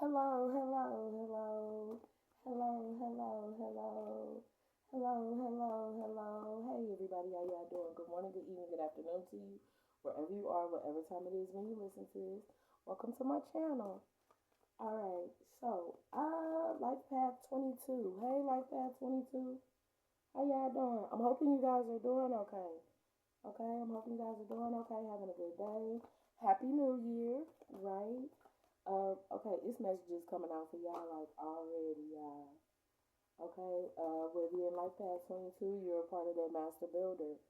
Hello, hello, hello, hello, hello, hello, hello, hello, hello. Hey everybody, how y'all doing? Good morning, good evening, good afternoon to you, wherever you are, whatever time it is when you listen to this. Welcome to my channel. All right, so Life Path 22. Hey, Life Path 22. How y'all doing? I'm hoping you guys are doing okay. Okay, I'm hoping you guys are doing okay, having a good day. Happy New Year, right? Okay, this message is coming out for y'all like already, y'all. Okay, with being Life Path 22, you're a part of that master builder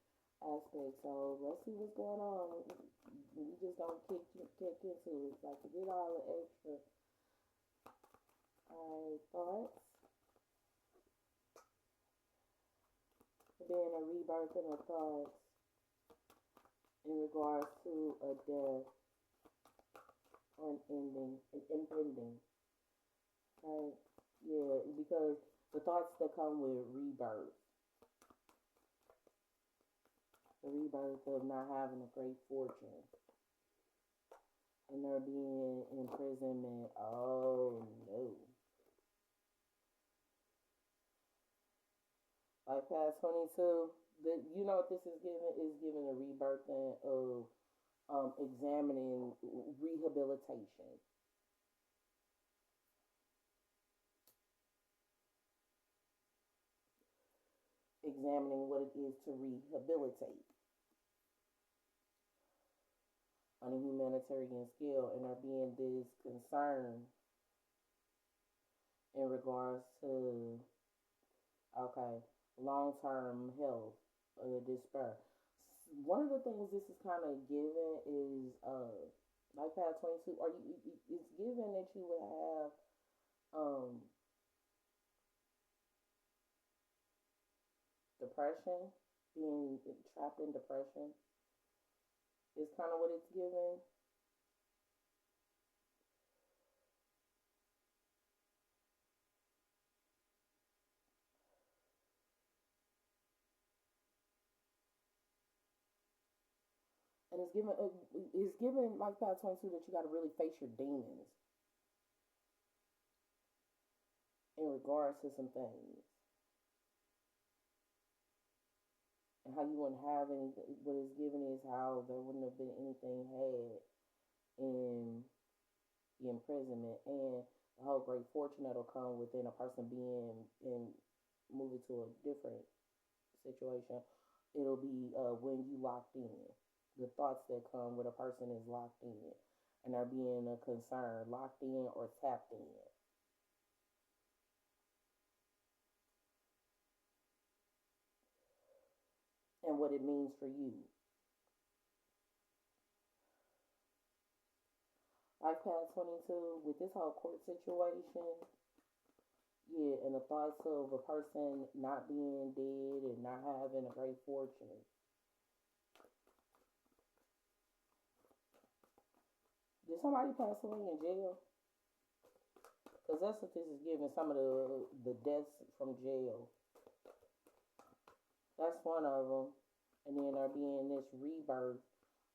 aspect. So let's see what's going on. We just don't kick into it. Like, forget all the extra. Alright, thoughts. Being a rebirth and a thoughts in regards to a death or an ending, an impending. Right? Yeah, because the thoughts that come with rebirth, the rebirth of not having a great fortune, and there being imprisonment. Oh no. Like past 22, you know what this is giving? Is giving a rebirthing of examining rehabilitation, examining what it is to rehabilitate on a humanitarian scale, and there being this concern in regards to, okay, long term health, despair. One of the things this is kind of given is like past 22, are you, it's given that you would have depression, being trapped in depression is kind of what it's given. And it's given like past 22 that you got to really face your demons in regards to some things, and how you wouldn't have anything. What it's given is how there wouldn't have been anything had in the imprisonment, and the whole great fortune that'll come within a person being in moving to a different situation. It'll be when you locked in, the thoughts that come when a person is locked in, and there being a concern, locked in or tapped in, and what it means for you. Life Path 22, with this whole court situation, yeah, and the thoughts of a person not being dead and not having a great fortune. Did somebody pass away in jail? Because that's what this is giving, some of the deaths from jail. That's one of them. And then there being this rebirth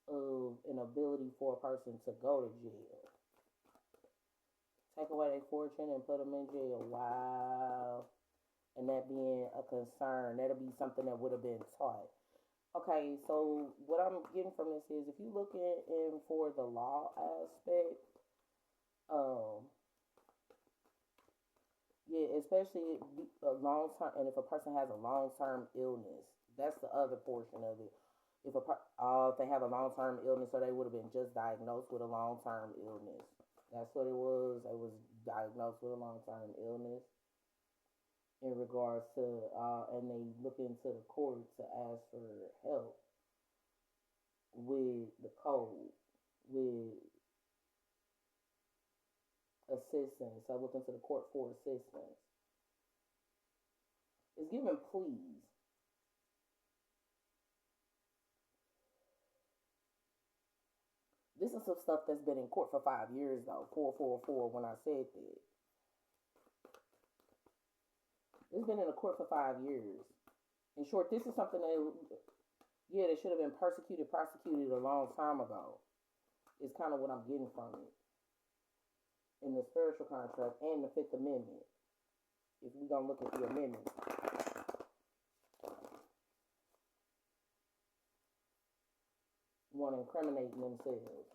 of an ability for a person to go to jail. Take away their fortune and put them in jail. Wow. And that being a concern. That'll be something that would have been taught. Okay, so what I'm getting from this is if you look in for the law aspect, um, yeah, especially a long term, and if a person has a long term illness, that's the other portion of it. If they have a long term illness, or they would have been just diagnosed with a long term illness. That's what it was. They was diagnosed with a long term illness in regards to, and they look into the court to ask for help with the code, with assistance. I look into the court for assistance. It's given please. This is some stuff that's been in court for 5 years though. 444 when I said that. It's been in the court for 5 years. In short, this is something that, yeah, they should have been prosecuted a long time ago. It's kind of what I'm getting from it. in the spiritual contract and the Fifth Amendment. If we're gonna look at the amendment, want to incriminate themselves.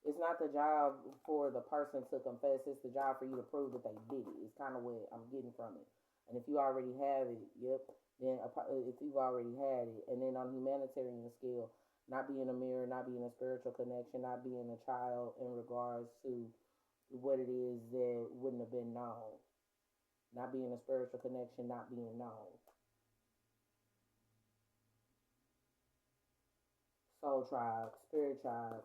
It's not the job for the person to confess. It's the job for you to prove that they did it. It's kind of what I'm getting from it. And if you already have it, yep. Then if you've already had it, and then on a humanitarian scale, not being a mirror, not being a spiritual connection, not being a child in regards to what it is that wouldn't have been known, not being a spiritual connection, not being known. Soul tribe, spirit tribe,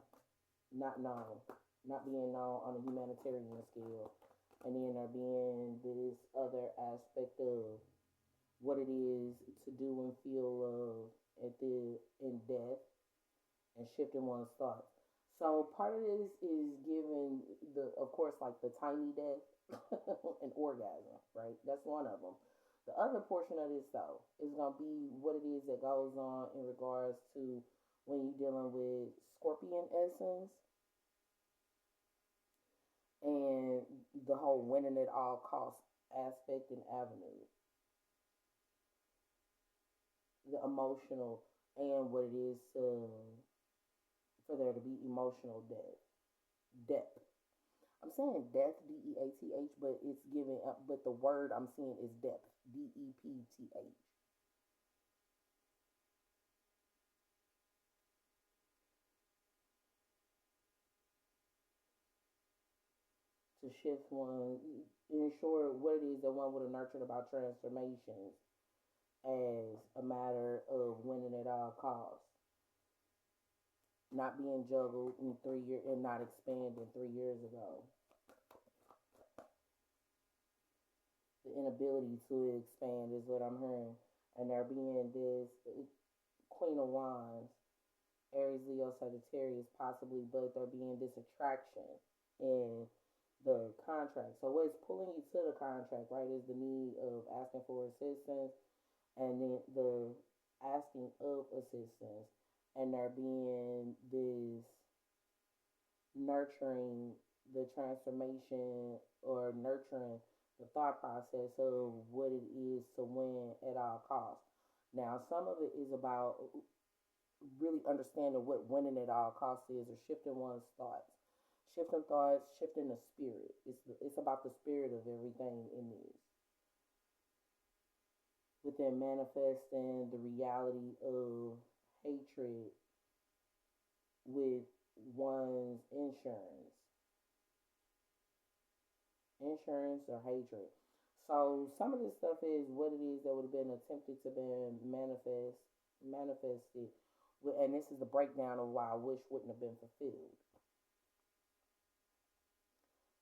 not known, not being known on a humanitarian scale, and then there being this other aspect of what it is to do and feel love at the in death and shifting one's thoughts. So part of this is giving the, of course, like the tiny death and orgasm, right? That's one of them. The other portion of this, though, is gonna be what it is that goes on in regards to when you're dealing with scorpion essence and the whole winning at all costs aspect and avenue, the emotional and what it is for there to be emotional depth. I'm saying death, Death, but it's giving up. But the word I'm seeing is depth, Depth. To shift one, ensure what it is that one would have nurtured about transformations as a matter of winning at all costs, not being juggled in 3 years and not expanding 3 years ago. The inability to expand is what I'm hearing, and there being this Queen of Wands, Aries, Leo, Sagittarius, possibly, but there being this attraction in the contract. So what's pulling you to the contract, right, is the need of asking for assistance and then the asking of assistance, and there being this nurturing the transformation or nurturing the thought process of what it is to win at all costs. Now, some of it is about really understanding what winning at all costs is, or shifting one's thoughts. Shifting thoughts, shifting the spirit. It's about the spirit of everything in this. Within manifesting the reality of hatred with one's insurance or hatred. So some of this stuff is what it is that would have been attempted to be manifested, and this is the breakdown of why I wish wouldn't have been fulfilled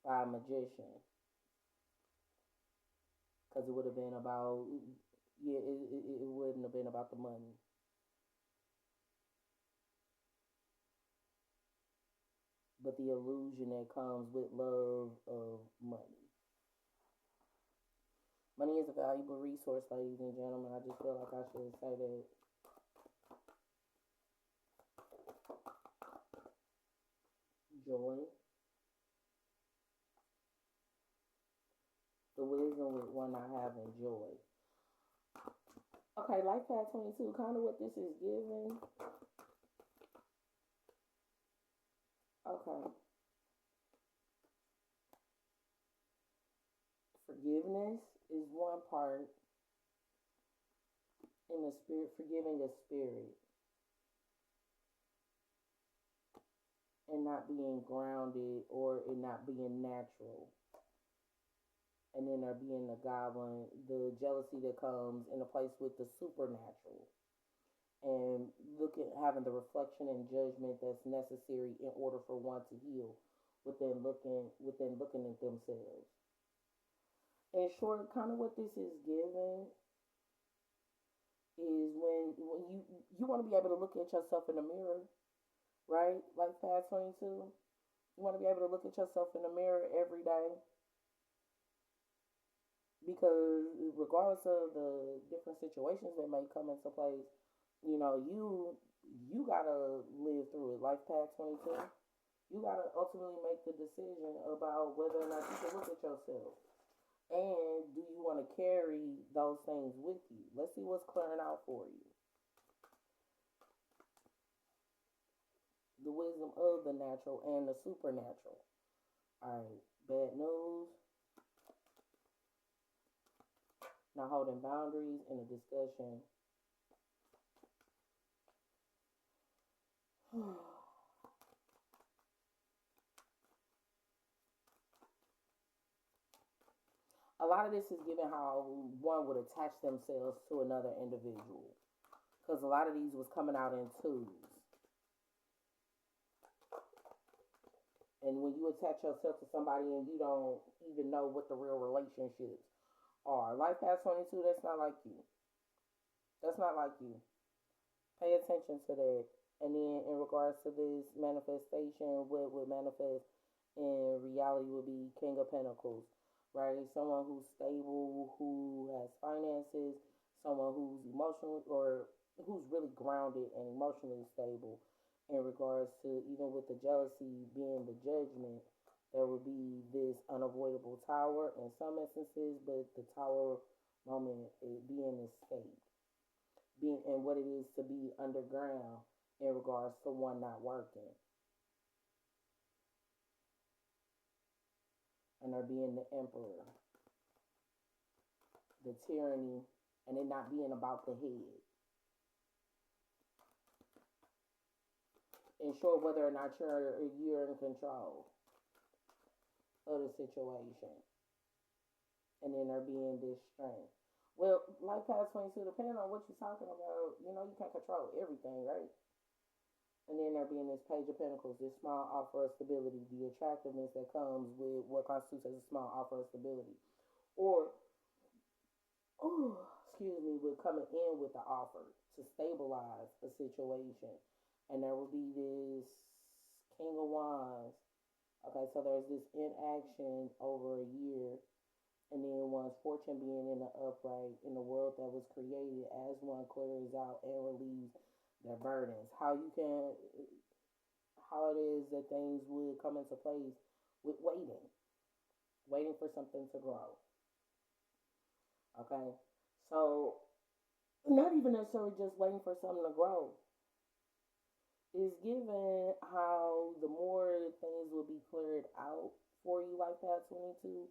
by a magician, because it would have been about, yeah, it wouldn't have been about the money. But the illusion that comes with love of money. Money is a valuable resource, ladies and gentlemen. I just feel like I should say that. Joy. The wisdom with one I have in joy. Okay, Life Path 22, kind of what this is giving. Okay. Forgiveness is one part in the spirit, forgiving the spirit and not being grounded or it not being natural. And then there being the goblin, the jealousy that comes in a place with the supernatural. And having the reflection and judgment that's necessary in order for one to heal within looking at themselves. In short, kind of what this is giving is when you want to be able to look at yourself in the mirror, right? Like Path 22. You want to be able to look at yourself in the mirror every day, because regardless of the different situations that may come into place, you know, you gotta live through it. Life Path 22. You gotta ultimately make the decision about whether or not you can look at yourself. And do you want to carry those things with you? Let's see what's clearing out for you. The wisdom of the natural and the supernatural. All right, bad news. Not holding boundaries in a discussion. A lot of this is given how one would attach themselves to another individual. Because a lot of these was coming out in twos. And when you attach yourself to somebody and you don't even know what the real relationships are. Life past 22, that's not like you. That's not like you. Pay attention to that. And then in regards to this manifestation, what would manifest in reality would be King of Pentacles, right? Someone who's stable, who has finances, someone who's emotionally or who's really grounded and emotionally stable. In regards to even with the jealousy being the judgment, there would be this unavoidable tower in some instances, but the tower moment it being escape, being and what it is to be underground in regards to one not working, and there being the emperor, the tyranny, and it not being about the head. Ensure whether or not you're in control of the situation, and then there being this strength. Well, life past 22, depending on what you're talking about, you can't control everything, right? And then there being this Page of Pentacles, this small offer of stability, the attractiveness that comes with what constitutes as a small offer of stability. Or, excuse me, with coming in with the offer to stabilize a situation. And there will be this King of Wands. Okay, so there's this inaction over a year, and then one's fortune being in the upright in the world that was created as one clears out and relieves their burdens. How it is that things would come into place with waiting for something to grow. Okay, so not even necessarily just waiting for something to grow. Is given how the more things will be cleared out for you, like past 22,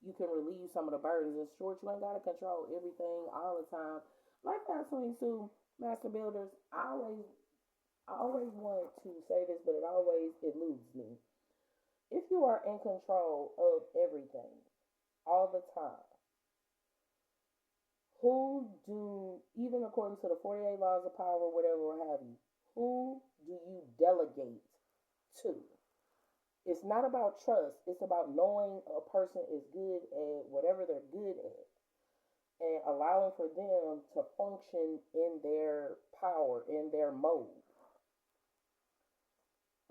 you can relieve some of the burdens. In short, you ain't got to control everything all the time. Like past 22, master builders, I always want to say this, but it always eludes me. If you are in control of everything all the time, who do, even according to the 48 laws of power, whatever, what have you, who do you delegate to? It's not about trust. It's about knowing a person is good at whatever they're good at and allowing for them to function in their power, in their mode.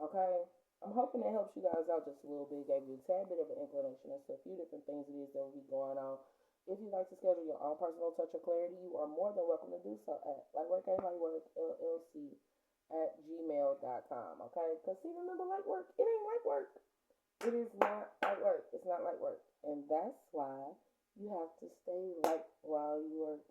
Okay? I'm hoping that helps you guys out just a little bit, gave you a tad bit of an inclination as to a few different things it is that will be going on. If you'd like to schedule your own personal touch of clarity, you are more than welcome to do so at lightworkandlightworkllc@gmail.com. Okay? Because see, remember, light work, it ain't light work. It is not light work. It's not light work. And that's why you have to stay light while you work.